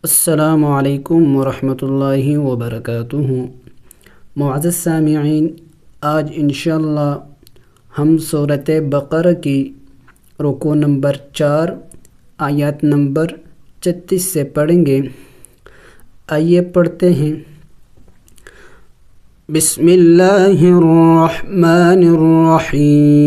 السلام علیکم ورحمۃ اللہ وبرکاتہ۔ معزز سامعین، آج انشاءاللہ ہم سورۃ بقرہ کی رکوع نمبر 4 آیات نمبر 36 سے پڑھیں گے۔ آئیے پڑھتے ہیں۔ بسم اللہ الرحمن الرحیم۔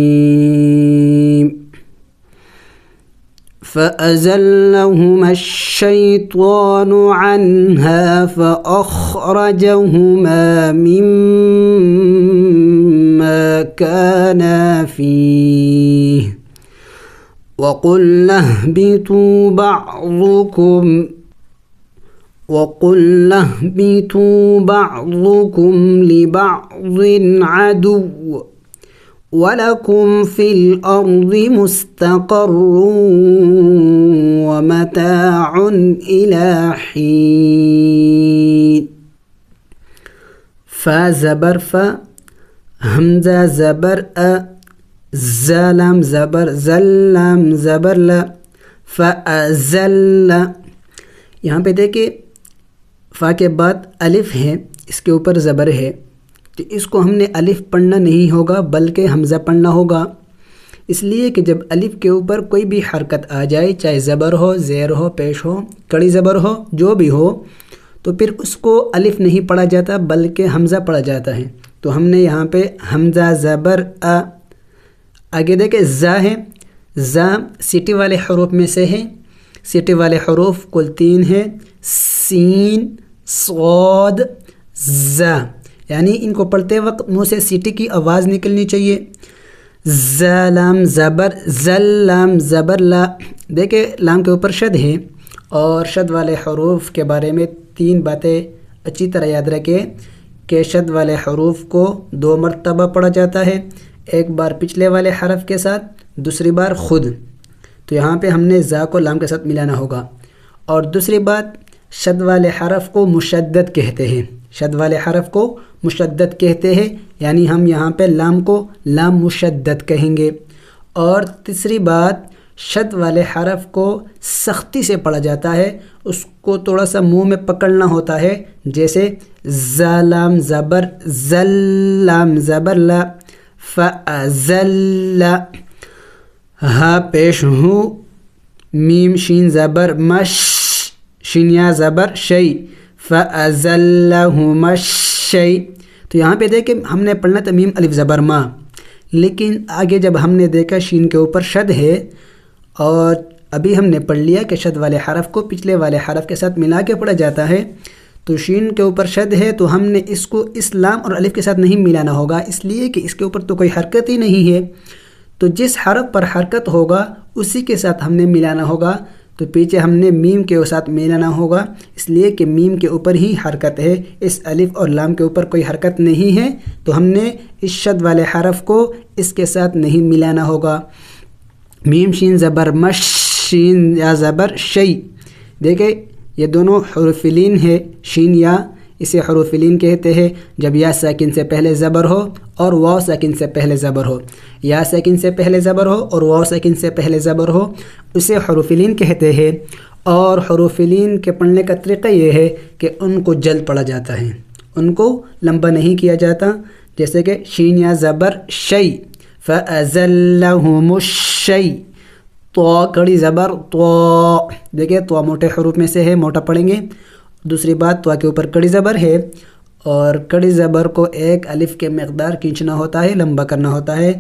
فأزلهما الشيطان عنها فأخرجهما مما كانا فيه وقلنا اهبطوا بعضكم لبعض عدو وَلَكُمْ فِي الْأَرْضِ مُسْتَقَرٌّ وَمَتَاعٌ إِلَى حِينٍ۔ فا زبر فا، حمزہ زبر ز لام زبر زل لام زبر ل، فَأَزَلَّ۔ یہاں پہ دیکھیں فا کے بعد الف ہے، اس کے اوپر زبر ہے، تو اس کو ہم نے الف پڑھنا نہیں ہوگا بلکہ حمزہ پڑھنا ہوگا، اس لیے کہ جب الف کے اوپر کوئی بھی حرکت آ جائے، چاہے زبر ہو، زیر ہو، پیش ہو، کڑی زبر ہو، جو بھی ہو، تو پھر اس کو الف نہیں پڑھا جاتا بلکہ حمزہ پڑھا جاتا ہے۔ تو ہم نے یہاں پہ حمزہ زبر آگے دیکھیں زا ہے، زا سیٹی والے حروف میں سے ہے، سیٹی والے حروف کل 3 ہیں، سین، صاد، زا، یعنی ان کو پڑھتے وقت منہ سے سیٹی کی آواز نکلنی چاہیے۔ ز لام زبر زل لام زبر لا، دیکھیں لام کے اوپر شد ہے، اور شد والے حروف کے بارے میں 3 باتیں اچھی طرح یاد رکھیں کہ شد والے حروف کو 2 مرتبہ پڑھا جاتا ہے، ایک بار پچھلے والے حرف کے ساتھ، دوسری بار خود۔ تو یہاں پہ ہم نے زا کو لام کے ساتھ ملانا ہوگا۔ اور دوسری بات، شد والے حرف کو مشدد کہتے ہیں، شد والے حرف کو مشدد کہتے ہیں، یعنی ہم یہاں پہ لام کو لام مشدد کہیں گے۔ اور تیسری بات، شد والے حرف کو سختی سے پڑھا جاتا ہے، اس کو تھوڑا سا منہ میں پکڑنا ہوتا ہے، جیسے ز لام زبر زل لام زبر لا، فأزل، ہا پیش ہو، میم شین زبر مش، شین یا زبر شی، فأزلہما الشی۔ تو یہاں پہ دیکھیں ہم نے پڑھنا تھا میم الف زبر ما، لیکن آگے جب ہم نے دیکھا شین کے اوپر شد ہے، اور ابھی ہم نے پڑھ لیا کہ شد والے حرف کو پچھلے والے حرف کے ساتھ ملا کے پڑھا جاتا ہے، تو شین کے اوپر شد ہے تو ہم نے اس کو اس لام اور الف کے ساتھ نہیں ملانا ہوگا، اس لیے کہ اس کے اوپر تو کوئی حرکت ہی نہیں ہے، تو جس حرف پر حرکت ہوگا اسی کے ساتھ ہم نے ملانا ہوگا۔ تو پیچھے ہم نے میم کے ساتھ ملانا ہوگا، اس لیے کہ میم کے اوپر ہی حرکت ہے، اس الف اور لام کے اوپر کوئی حرکت نہیں ہے، تو ہم نے اس شد والے حرف کو اس کے ساتھ نہیں ملانا ہوگا۔ میم شین زبر مش، شین یا زبر شی، دیکھیں یہ دونوں حروف لین ہے، شین یا، اسے حروف لین کہتے ہیں جب یا ساکن سے پہلے زبر ہو اور واو ساکن سے پہلے زبر ہو، یا ساکن سے پہلے زبر ہو اور واو ساکن سے پہلے زبر ہو، اسے حروف لین کہتے ہیں۔ اور حروف لین کے پڑھنے کا طریقہ یہ ہے کہ ان کو جلد پڑھا جاتا ہے، ان کو لمبا نہیں کیا جاتا، جیسے کہ شین یا زبر شی، فأزلہم الشی، تو کڑی زبر تو، دیکھیں تو موٹے حروف میں سے ہے، موٹا پڑھیں گے۔ دوسری بات، تو کے اوپر کڑی زبر ہے، اور کڑی زبر کو ایک الف کے مقدار کھینچنا ہوتا ہے، لمبا کرنا ہوتا ہے،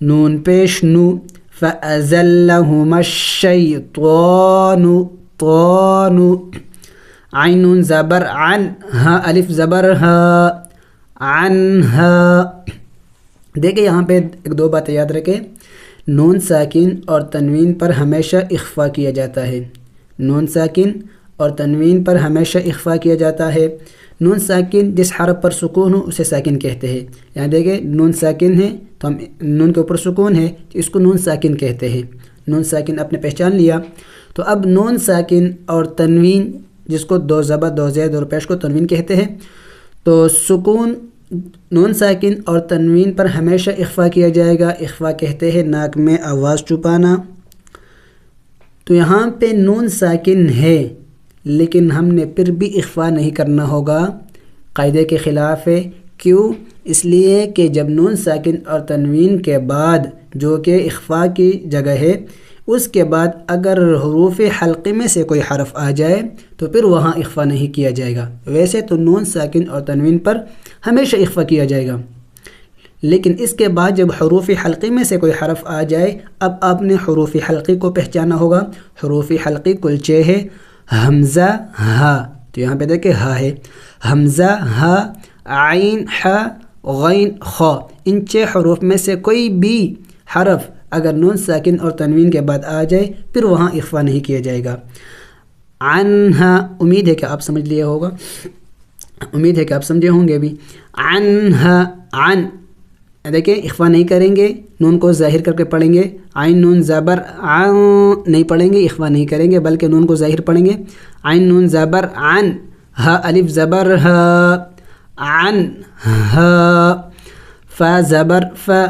نون پیش نو، فأزلہما الشیطان، طان، عین زبر عن، ہا الف زبر ہا، عنہا۔ دیکھیں یہاں پہ 1-2 باتیں یاد رکھیں، نون ساکن اور تنوین پر ہمیشہ اخفا کیا جاتا ہے، نون ساکن اور تنوین پر ہمیشہ اخفا کیا جاتا ہے۔ نون ساکن جس حرف پر سکون ہو اسے ساکن کہتے ہیں، یہاں دیکھیں نون ساکن ہے تو ہم نون کے اوپر سکون ہے تو اس کو نون ساکن کہتے ہیں، نون ساکن آپ نے پہچان لیا۔ تو اب نون ساکن اور تنوین جس کو 2 زبر 2 زیر 2 پیش کو تنوین کہتے ہیں، تو سکون نون ساکن اور تنوین پر ہمیشہ اخفا کیا جائے گا۔ اخفا کہتے ہیں ناک میں آواز چھپانا۔ تو یہاں پہ نون ساکن ہے لیکن ہم نے پھر بھی اخفا نہیں کرنا ہوگا، قاعدے کے خلاف ہے۔ کیوں؟ اس لیے کہ جب نون ساکن اور تنوین کے بعد جو کہ اخفا کی جگہ ہے، اس کے بعد اگر حروف حلقے میں سے کوئی حرف آ جائے تو پھر وہاں اخفا نہیں کیا جائے گا۔ ویسے تو نون ساکن اور تنوین پر ہمیشہ اخفا کیا جائے گا، لیکن اس کے بعد جب حروف حلقی میں سے کوئی حرف آ جائے، اب آپ نے حروف حلقی کو پہچانا ہوگا۔ حروف حلقی کل 6 ہے، حمزہ ہا، تو یہاں پہ دیکھیں ہا ہے، حمزہ ہا، عین ہا، غین خا، ان 6 حروف میں سے کوئی بھی حرف اگر نون ساکن اور تنوین کے بعد آ جائے پھر وہاں اخفا نہیں کیا جائے گا۔ عنہا، امید ہے کہ آپ سمجھ لیا ہوگا، امید ہے کہ آپ سمجھے ہوں گے بھی۔ عنہا، عن، دیکھیں اخفا نہیں کریں گے، نون کو ظاہر کر کے پڑھیں گے، عین نون زبر عن نہیں پڑھیں گے، اخفا نہیں کریں گے بلکہ نون کو ظاہر پڑھیں گے۔ عین نون زبر عن، ہا الف زبر ہا، عن ہا، فا زبر فا،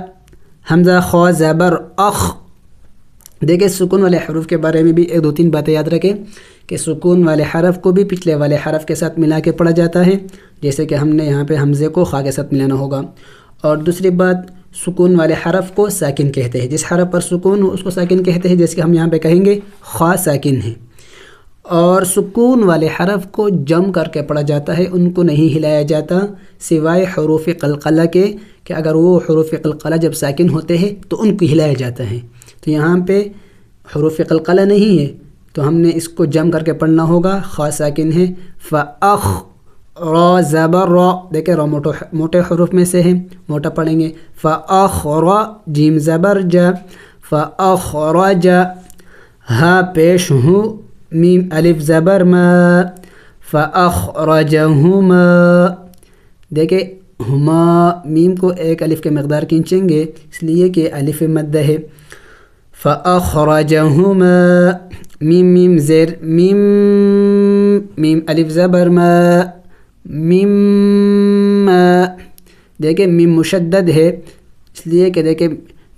حمزہ خا زبر اخ۔ دیکھیں سکون والے حروف کے بارے میں بھی 1-2-3 باتیں یاد رکھیں کہ سکون والے حرف کو بھی پچھلے والے حرف کے ساتھ ملا کے پڑھا جاتا ہے، جیسے کہ ہم نے یہاں پہ حمزے کو خا کے ساتھ ملانا ہوگا۔ اور دوسری بات، سکون والے حرف کو ساکن کہتے ہیں، جس حرف پر سکون ہو اس کو ساکن کہتے ہیں، جیسے کہ ہم یہاں پہ کہیں گے خا ساکن ہے۔ اور سکون والے حرف کو جم کر کے پڑھا جاتا ہے، ان کو نہیں ہلایا جاتا سوائے حروف قلقلہ کے، کہ اگر وہ حروف قلقلہ جب ساکن ہوتے ہیں تو ان کو ہلایا جاتا ہے۔ تو یہاں پہ حروف قلقلہ نہیں ہے تو ہم نے اس کو جم کر کے پڑھنا ہوگا، خا ساکن ہے، فأخ، را زبر را، دیکھیں را موٹے حروف میں سے ہے، موٹا پڑھیں گے، فأخر، جیم زبر جا، فأخرج، ہا پیش ہو، میم الف زبر ما، فأخرجہما، دیکھیں ہما میم کو ایک الف کے مقدار کھینچیں گے اس لیے کہ الف مد ہے، فأخرجہما، میم میم زیر میم، میم الف زبر ما، میم ما، دیکھیں میم مشدد ہے اس لیے کہ دیکھیں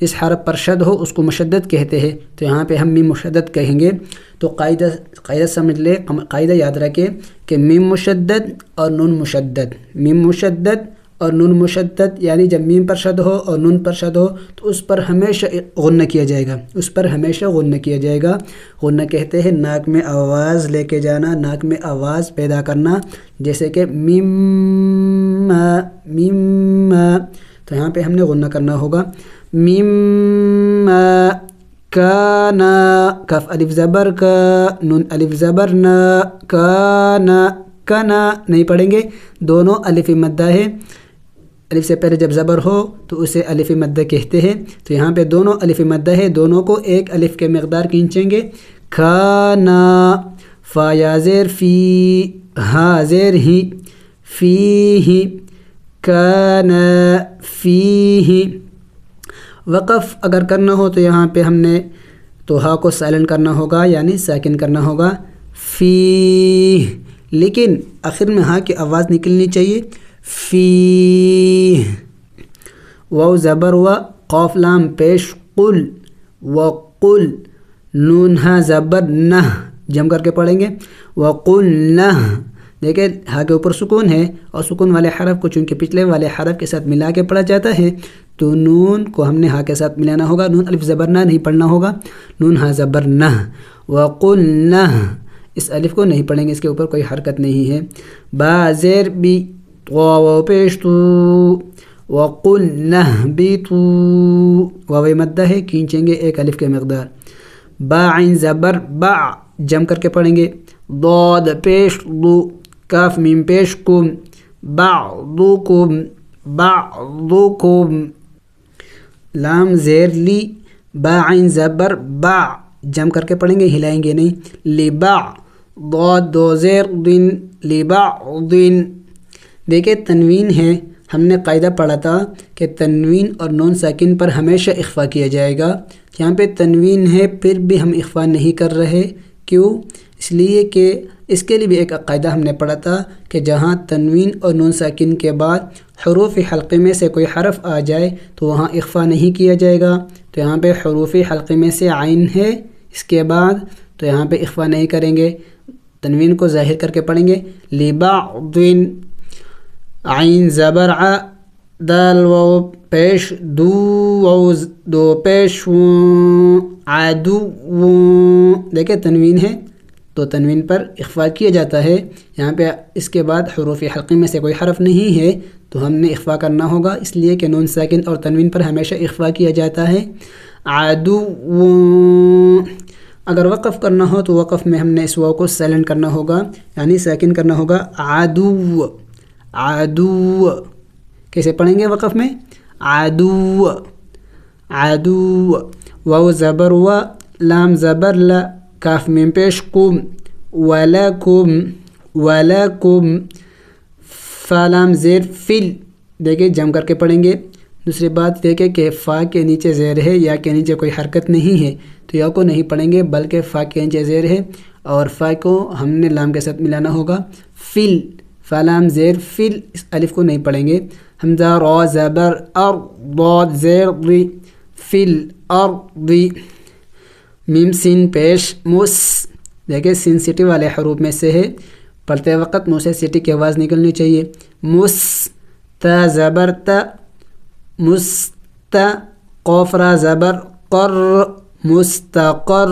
جس حرف پر شد ہو اس کو مشدد کہتے ہیں، تو یہاں پہ ہم میم مشدد کہیں گے۔ تو قاعدہ سمجھ لے، قاعدہ یاد رکھے کہ میم مشدد اور نون مشدد، میم مشدد اور نون مشدد، یعنی جب میم پر شد ہو اور نون پر شد ہو تو اس پر ہمیشہ غنہ کیا جائے گا، اس پر ہمیشہ غنہ کیا جائے گا۔ غنہ کہتے ہیں ناک میں آواز لے کے جانا، ناک میں آواز پیدا کرنا، جیسے کہ میم میم، تو یہاں پہ ہم نے غنہ کرنا ہوگا، میم کانا، کاف الف زبر کا، نون الف زبر نا، کانا، کنا نہیں پڑھیں گے، دونوں الف مدہ ہے، الف سے پہلے جب زبر ہو تو اسے الف مدہ کہتے ہیں، تو یہاں پہ دونوں الف مدہ ہے، دونوں کو ایک الف کے مقدار کھینچیں گے، کھانا، فا یا زیر فی، ہا زیر ہی، فی ہی، کانا فی ہی۔ وقف اگر کرنا ہو تو یہاں پہ ہم نے تو ہا کو سائلنٹ کرنا ہوگا، یعنی ساکن کرنا ہوگا، فی، لیکن آخر میں ہا کی آواز نکلنی چاہیے، فی، واو زبر و، قاف لام پیش قل، وقل، نون ہا زبر نہ، جم کر کے پڑھیں گے، وقلنہ، دیکھیں ہا کے اوپر سکون ہے اور سکون والے حرف کو چونکہ پچھلے والے حرف کے ساتھ ملا کے پڑھا جاتا ہے تو نون کو ہم نے ہا کے ساتھ ملانا ہوگا، نون الف زبر نہ نہیں پڑھنا ہوگا، نون ہا زبر نہ، وقلنہ، اس الف کو نہیں پڑھیں گے، اس کے اوپر کوئی حرکت نہیں ہے، با زیر بی، واو پیش تو، وقلنہ بیتو، واو مدہ ہے، کھینچیں گے ایک الف کے مقدار، با عین زبر با، جم کر کے پڑھیں گے، ضاد پیش دو، کاف میم پیش کم، بعضکم، بعضکم، لام زیر لی، با عین زبر با، جم کر کے پڑھیں گے، ہلائیں گے نہیں، لبع، ضاد دو زیر دن، لبعض، دیکھیں تنوین ہے، ہم نے قاعدہ پڑھا تھا کہ تنوین اور نون ساکن پر ہمیشہ اخفا کیا جائے گا، یہاں پہ تنوین ہے پھر بھی ہم اخفا نہیں کر رہے، کیوں؟ اس لیے کہ اس کے لیے بھی ایک قاعدہ ہم نے پڑھا تھا کہ جہاں تنوین اور نون ساکن کے بعد حروف حلقے میں سے کوئی حرف آ جائے تو وہاں اخفا نہیں کیا جائے گا، تو یہاں پہ حروف حلقے میں سے عین ہے اس کے بعد، تو یہاں پہ اخفا نہیں کریں گے، تنوین کو ظاہر کر کے پڑھیں گے لبعض، عین زبر ع، دال واو پیش دو، واو دو پیش و، عدو، دیکھیں تنوین ہے تو تنوین پر اخفا کیا جاتا ہے. یہاں پہ اس کے بعد حروف حلقی میں سے کوئی حرف نہیں ہے تو ہم نے اخفا کرنا ہوگا، اس لیے کہ نون ساکن اور تنوین پر ہمیشہ اخفا کیا جاتا ہے. عدو، اگر وقف کرنا ہو تو وقف میں ہم نے اس واو کو سائلنٹ کرنا ہوگا، یعنی ساکن کرنا ہوگا. عدو، عدو، کیسے پڑھیں گے وقف میں؟ عدو، عدو، واو زبر و، لام زبر ل، کاف میم پیش کم، ولکم، ولکم، فا لام زیر فل، دیکھیں جم کر کے پڑھیں گے. دوسری بات دیکھیں کہ فا کے نیچے زیر ہے، یا کے نیچے کوئی حرکت نہیں ہے تو یا کو نہیں پڑھیں گے بلکہ فا کے نیچے زیر ہے اور فا کو ہم نے لام کے ساتھ ملانا ہوگا. فل، فا لام زیر فل، اس الف کو نہیں پڑھیں گے. حمزہ را زبر ار، ضاد زیر ری، فل ارض. میم سین پیش مس، دیکھیں سین سٹی والے حروف میں سے ہے، پڑھتے وقت منہ سے سٹی کی آواز نکلنی چاہیے. مس، تا زبر تا، مست، قاف را زبر قر، مستقر،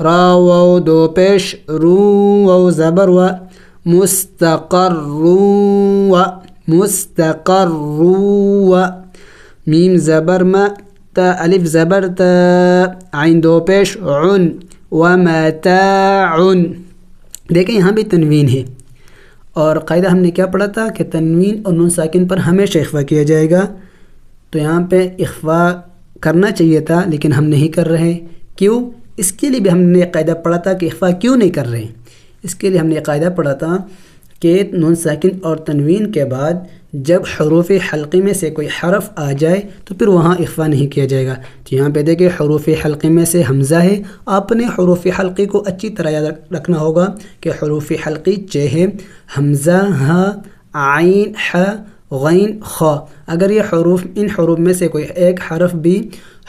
را واو دو پیش رو، واو زبر و، مستقر و، مستقر و. میم زبر ما، تا الف زبر تا، عین دو پیش عن، ومتاع. دیکھیں یہاں بھی تنوین ہے اور قاعدہ ہم نے کیا پڑھا تھا کہ تنوین اور نون ساکن پر ہمیشہ اخفا کیا جائے گا. تو یہاں پہ اخفا کرنا چاہیے تھا لیکن ہم نہیں کر رہے. کیوں؟ اس کے لیے بھی ہم نے قاعدہ پڑھا تھا کہ اخفا کیوں نہیں کر رہے. اس کے لیے ہم نے قاعدہ پڑھا تھا کہ نون ساکن اور تنوین کے بعد جب حروف حلقی میں سے کوئی حرف آ جائے تو پھر وہاں اخفا نہیں کیا جائے گا. تو یہاں پہ دیکھیں حروف حلقی میں سے حمزہ ہے. آپ نے حروف حلقی کو اچھی طرح یاد رکھنا ہوگا کہ حروف حلقی چھ ہے، حمزہ، ہ، عین، ح، غین، خ. اگر یہ حروف ان حروف میں سے کوئی ایک حرف بھی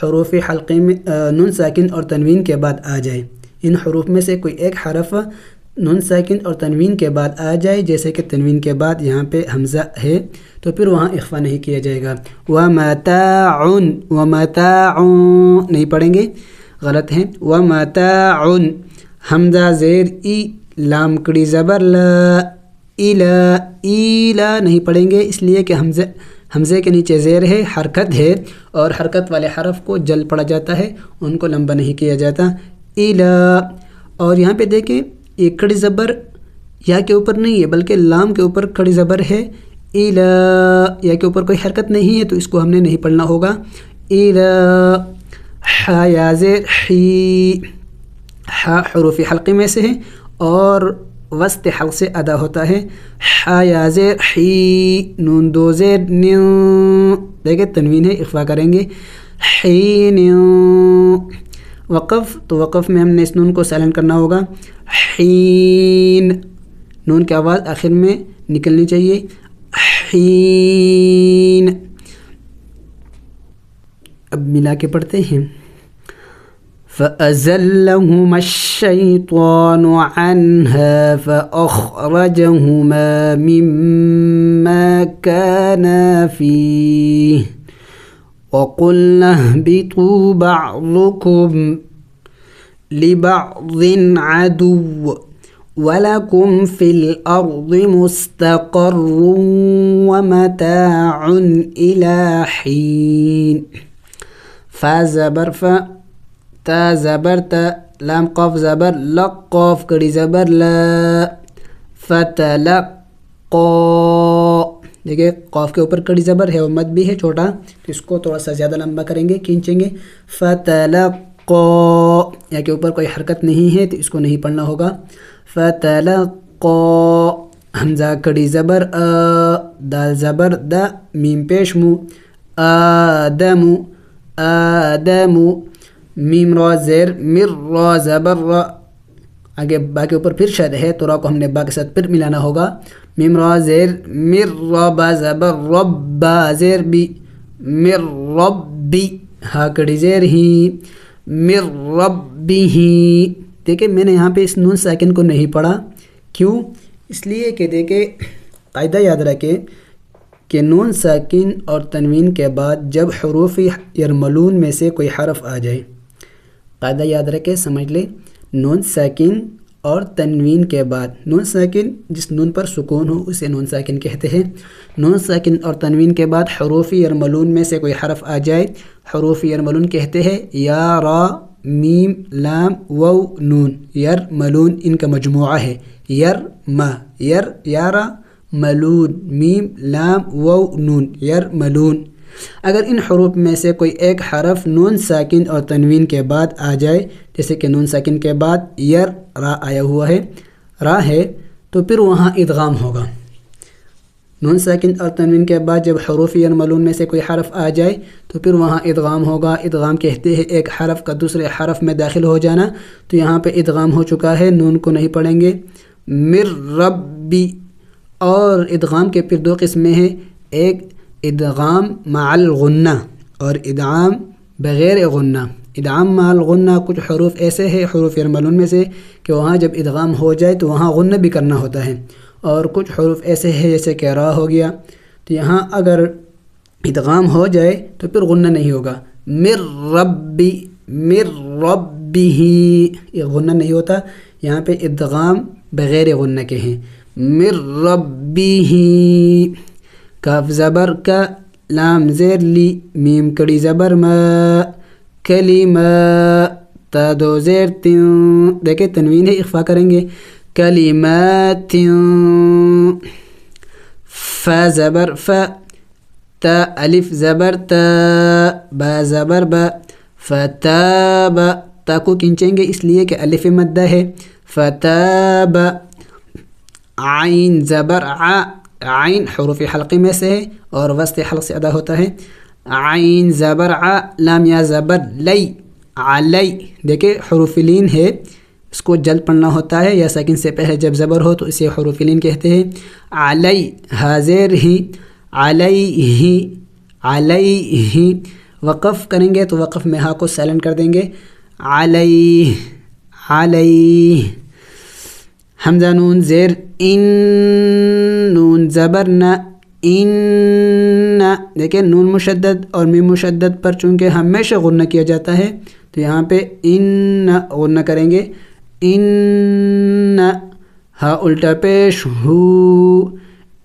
حروف حلقی میں نون ساکن اور تنوین کے بعد آ جائے، ان حروف میں سے کوئی ایک حرف نون ساکن اور تنوین کے بعد آ جائے، جیسے کہ تنوین کے بعد یہاں پہ حمزہ ہے، تو پھر وہاں اخفا نہیں کیا جائے گا. ومتاع، ومتاع نہیں پڑھیں گے، غلط ہیں. ومتاع، حمزہ زیر ای، لام کڑی زبر لا، ایلا، ایلا نہیں پڑھیں گے اس لیے کہ حمزے کے نیچے زیر ہے، حرکت ہے اور حرکت والے حرف کو جل پڑا جاتا ہے، ان کو لمبا نہیں کیا جاتا. ایلا. اور یہاں پہ دیکھیں ایک کھڑی زبر یا کے اوپر نہیں ہے بلکہ لام کے اوپر کھڑی زبر ہے. ایلا، یا کے اوپر کوئی حرکت نہیں ہے تو اس کو ہم نے نہیں پڑھنا ہوگا. ایلا. ح یا زیر حی، ح حروف حلقی میں سے ہے اور وسط حلق سے ادا ہوتا ہے. ح یا زیر حی، نون دو زیر نن، دیکھیں تنوین ہے، اخفا کریں گے. حین. وقف، تو وقف میں ہم نے اس نون کو سائلنٹ کرنا ہوگا. حین، نون کی آواز آخر میں نکلنی چاہیے. حین. اب ملا کے پڑھتے ہیں. فَأَزَلَّهُمَا الشَّيْطَانُ عَنْهَا فَأَخْرَجَهُمَا مِمَّا كَانَا فِيهِ وَقُلْنَا اهْبِطُوا بَعْضُكُمْ لِبَعْضٍ عَدُوٌّ وَلَكُمْ فِي الْأَرْضِ مُسْتَقَرٌّ وَمَتَاعٌ إِلَى حِينٍ. فا زبر فا، تا زبر تا، لام قاف زبر لق، قاف کڑی زبر لا، فتلقا. دیکھیں قاف کے اوپر کڑی زبر ہے اور مد بھی ہے چھوٹا، تو اس کو تھوڑا سا زیادہ لمبا کریں گے، کھینچیں گے. فتلقا، یا کے اوپر کوئی حرکت نہیں ہے تو اس کو نہیں پڑھنا ہوگا. فتلقا. حمزہ کڑی زبر آ، دال زبر دا، میم پیش مو، آدم، آدم. میم را زیر مر، را زبر را، آگے با کے اوپر پھر شد ہے تو را کو ہم نے با کے ساتھ پھر ملانا ہوگا. میم را زیر مر، را با زبر رب، با زیر بی، مر ربی، ہا کڑی زیر ہی، مر ربی ہی. دیکھیں میں نے یہاں پہ اس نون ساکن کو نہیں پڑھا کیوں؟ اس لیے کہ دیکھیں قاعدہ یاد رکھیں کہ نون ساکن اور تنوین کے بعد جب حروف یرملون میں سے کوئی حرف آ جائے، قاعدہ یاد رکھیں، سمجھ لیں، نون ساکن اور تنوین کے بعد، نون ساکن جس نون پر سکون ہو اسے نون ساکن کہتے ہیں، نون ساکن اور تنوین کے بعد حروف یرملون میں سے کوئی حرف آ جائے، حروف یرملون کہتے ہیں یا، را، میم، لام، واو، نون، یرملون ان کا مجموعہ ہے، یارا، ملون، میم، لام، واو، نون، یرملون۔ اگر ان حروف میں سے کوئی ایک حرف نون ساکن اور تنوین کے بعد آ جائے، جیسے کہ نون ساکن کے بعد را آیا ہوا ہے، را ہے، تو پھر وہاں ادغام ہوگا۔ نون ساکن اور تنوین کے بعد جب حروف یرملون میں سے کوئی حرف آ جائے تو پھر وہاں ادغام ہوگا۔ ادغام کہتے ہیں ایک حرف کا دوسرے حرف میں داخل ہو جانا، تو یہاں پہ ادغام ہو چکا ہے، نون کو نہیں پڑھیں گے۔ مر ربی، اور ادغام کے پھر دو قسمیں ہیں، ایک ادغام مع الغنہ اور ادغام بغیر غنہ۔ ادغام مع الغنہ کچھ حروف ایسے ہیں حروف یرملون میں سے کہ وہاں جب ادغام ہو جائے تو وہاں غنہ بھی کرنا ہوتا ہے، اور کچھ حروف ایسے ہیں جیسے کہ را ہو گیا، تو یہاں اگر ادغام ہو جائے تو پھر غنہ نہیں ہوگا۔ مر ربی، مر ربی، یہ غنہ نہیں ہوتا، یہاں پہ ادغام بغیر غنہ کے ہیں۔ مر ربی، کاف زبر کا، لام زیر لی، میم کڑی زبر ما، کلمہ، تا دو زیر تین، دیکھیں تنوین ہے، اخفا کریں گے، کلمات، فا زبر فا، تا الف زبر تا، با زبر با، فتاب، تا کو کھینچیں گے اس لیے کہ الف مدہ ہے، فتاب، عین زبر ع، عین حروف حلقی میں سے ہے اور وسط حلق سے ادا ہوتا ہے، عین زبر ع، لام یا زبر لی، علی، دیکھیں حروف لین ہے، اس کو جلد پڑھنا ہوتا ہے یا ساکن سے پہلے جب زبر ہو تو اسے حروف لین کہتے ہیں۔ علی، حاضر ہی، علیہ، علیہ، وقف کریں گے تو وقف میں ہا کو سائلنٹ کر دیں گے، علیہ، علیہ، حمزہ نون زیر ان، نون زبر نہ، ان، دیکھیں نون مشدد اور میم مشدد پر چونکہ ہمیشہ غنہ کیا جاتا ہے تو یہاں پہ ان غنہ کریں گے، ان، ہا الٹا پیش ہو،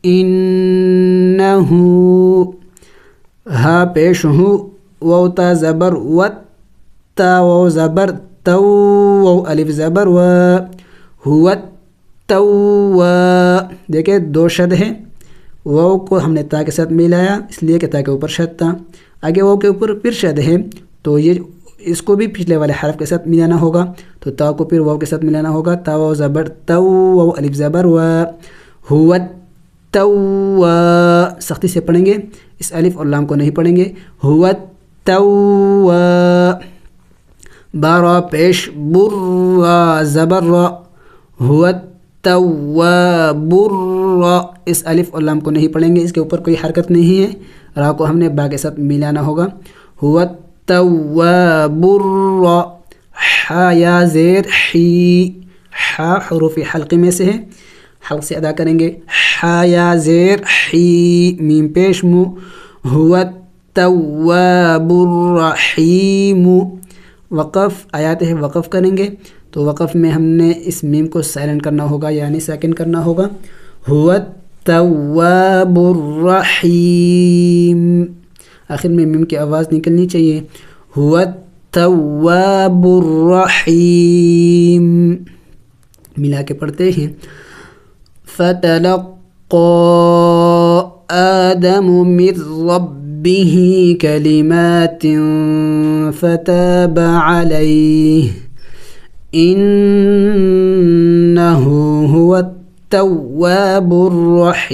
انہو، ہا پیش ہو، واو تا زبر وت، تا واو زبر تو، واو الف زبر و، ہوت تو، دیکھیں دو شد ہیں، واو کو ہم نے تا کے ساتھ ملایا اس لیے کہ تا کے اوپر شد تھا، آگے واو کے اوپر پھر شد ہے تو یہ اس کو بھی پچھلے والے حرف کے ساتھ ملانا ہوگا، تو تا کو پھر واو کے ساتھ ملانا ہوگا، تا واو زبر تو، واو الف زبر و، ہوت تو، سختی سے پڑھیں گے، اس الف اور لام کو نہیں پڑھیں گے، ہوت تو، بارا پیش بر زبر را، ہوت تواب الرا، اس الف اور لام کو نہیں پڑھیں گے، اس کے اوپر کوئی حرکت نہیں ہے، را کو ہم نے با کے ساتھ ملانا ہوگا، ہوا التواب الرا، حا یا زیر حی، حا حروف حلقی میں سے ہے، حلق سے ادا کریں گے، حا یا زیر حی، میم پیش مو، ہوا التواب الرحیم، وقف آیات ہے وقف کریں گے تو وقف میں ہم نے اس میم کو سائلنٹ کرنا ہوگا یعنی ساکن کرنا ہوگا، هو التواب الرحیم، آخر میں میم کی آواز نکلنی چاہیے، هو التواب الرحیم، ملا کے پڑھتے ہیں، فتلقى آدم من ربه كلمات فتاب عليه إنه هو التواب الرحیم۔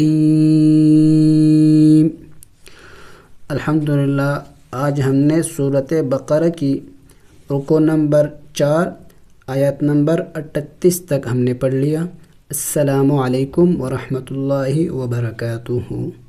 الحمدللہ آج ہم نے سورۃ بقرہ کی رکوع نمبر 4 آیات نمبر 38 تک ہم نے پڑھ لیا۔ السلام علیکم ورحمۃ اللہ وبرکاتہ۔